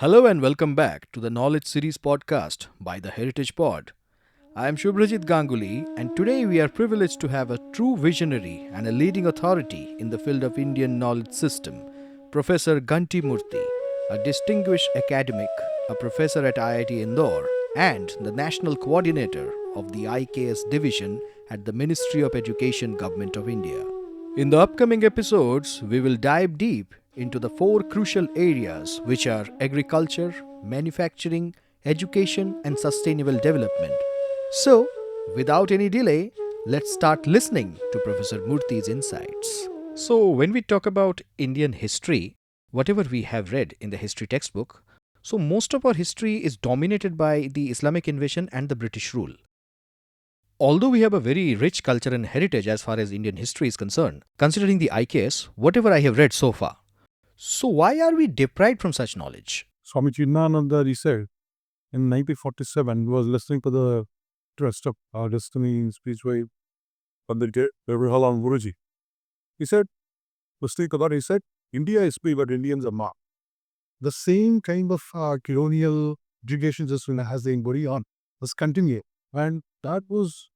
Hello and welcome back to the Knowledge Series podcast by the Heritage Pod. I am Subhrajeet Ganguly, and today we are privileged to have a true visionary and a leading authority in the field of Indian knowledge system, Professor Ganti Murthy, a distinguished academic, a professor at IIT Indore, and the national coordinator of the IKS division at the Ministry of Education, Government of India. In the upcoming episodes, we will dive deep into the four crucial areas which are agriculture, manufacturing, education, and sustainable development. So, without any delay, let's start listening to Professor Murthy's insights. So, when we talk about Indian history, whatever we have read in the history textbook, so most of our history is dominated by the Islamic invasion and the British rule. Although we have a very rich culture and heritage as far as Indian history is concerned, considering the IKS, whatever I have read so far. So why are we deprived from such knowledge? Swami Chinmananda, he said in 1947, he was listening to the Trust of Our Destiny speech by Pandit Jawaharlal Guruji. He said, listening to that, he said, India is free, but Indians are not. The same kind of colonial education system has been going on. Let's continue. And that was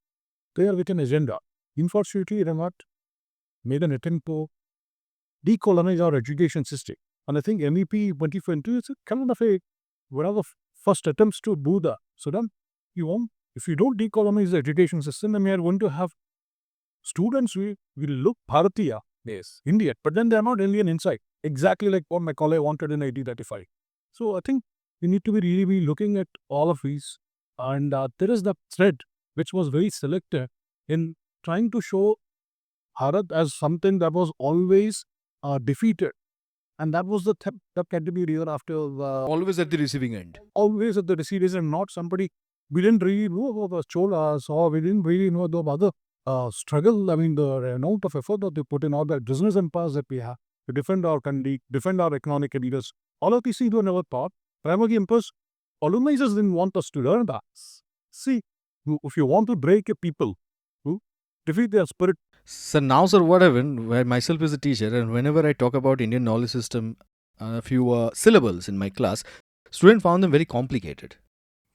there with an agenda. Unfortunately, they have not made an attempt to decolonize our education system. And I think MEP 2022 is kind of one of the first attempts to do that. So then, if you don't decolonize the education system, then we are going to have students will look Bharatiya, yes, Indian, but then they are not Indian inside. Exactly like what Macaulay wanted in 1835. So I think we need to be really looking at all of these. And there is the thread which was very selective in trying to show Bharat as something that was always defeated. And that was the category year after. Always at the receiving end. Always at the receivers and not somebody. We didn't really know about the Cholas or we didn't really know the other struggle. I mean, the amount of effort that they put in all the business empires that we have to defend our country, defend our economic leaders. All of these things were never taught. Primary emperors, colonizers didn't want us to learn that. See, if you want to break a people, defeat their spirit. So now, sir, what happened, where myself is a teacher, and whenever I talk about Indian knowledge system, a few syllables in my class, students found them very complicated.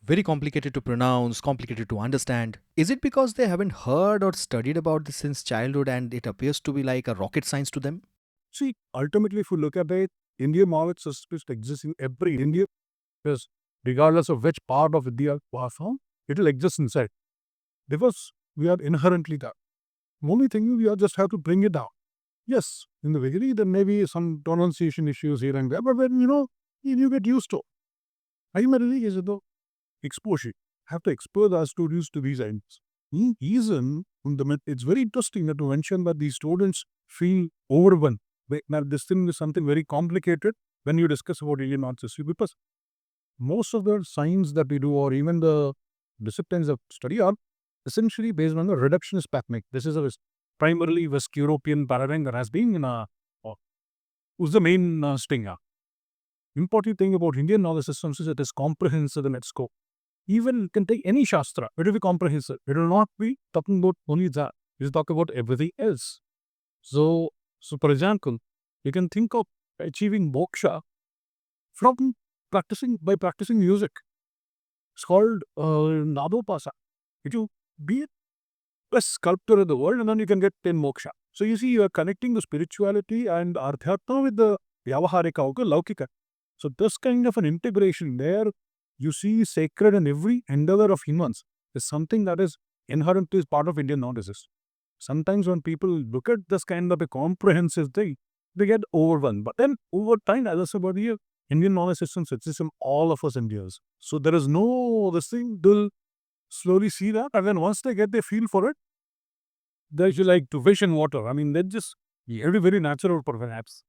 Very complicated to pronounce, complicated to understand. Is it because they haven't heard or studied about this since childhood and it appears to be like a rocket science to them? See, ultimately, if you look at it, Indian knowledge system exists in every India, because regardless of which part of India you are from, it will exist inside. Because we are inherently that. Only thing we just have to bring it down. Yes, in the beginning, there may be some pronunciation issues here and there, but when you get used to it. Primarily is the exposure. Have to expose our students to these ends. Reason, it's very interesting that to mention that these students feel overwhelmed. Now, this thing is something very complicated when you discuss about Indian knowledge system, because most of the science that we do or even the disciplines of study are essentially based on the reductionist technique. This is a primarily West European paradigm that has been who's the main stinger. Important thing about Indian knowledge systems is it is comprehensive in its scope. Even you can take any Shastra, it will be comprehensive. It will not be talking about only that. It will talk about everything else. So for example, you can think of achieving moksha by practicing music. It's called Nadopasa. If you be a best sculptor in the world, and then you can get 10 moksha. So you see, you are connecting the spirituality and Arthyatma with the Vyavaharika or Laukika. So this kind of an integration there, you see sacred in every endeavor of humans is something that is inherently part of Indian knowledge. Sometimes when people look at this kind of a comprehensive thing, they get overwhelmed. But then over time, as I said about here, Indian knowledge systems exist in all of us Indians. So there is no, this thing, they'll slowly see that. And then once they get their feel for it, they're like to fish in water. I mean, they're just very, very natural perhaps.